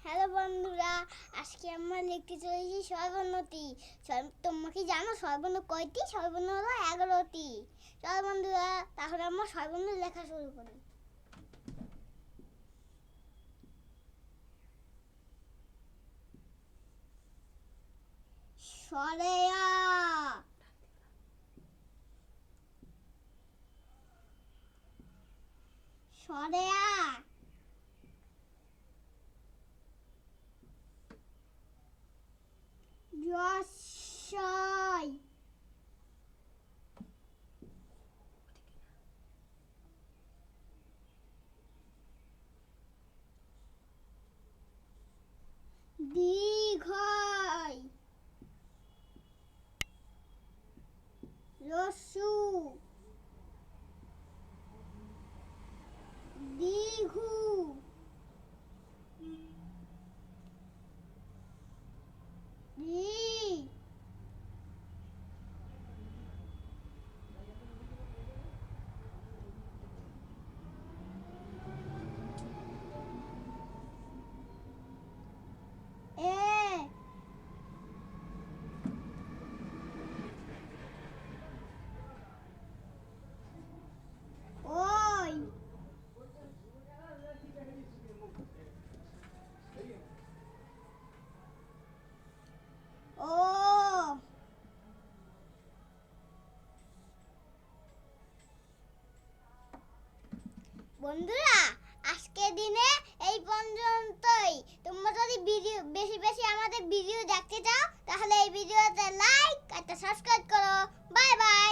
Hello বন্ধুরা, আজকে আমরা লিখতে চলেছি স্বরবর্ণটি। তোমরা কি জানো স্বরবর্ণ কয়টি? স্বরবর্ণ হলো 11টি। চলো বন্ধুরা, তাহলে আমরা স্বরবর্ণ লেখা শুরু করি। সরেয়া, সরেয়া, রসয়, দীর্ঘয়, রস্যু, দীর্ঘু, রি, এ, ওই, ও। বন্ধুরা, আজকের দিনে এই পর্যন্তই। তোমরা যদি বেশি বেশি আমাদের ভিডিও দেখতে চাও তাহলে এই ভিডিওতে লাইক আর সাবস্ক্রাইব করো। Bye bye.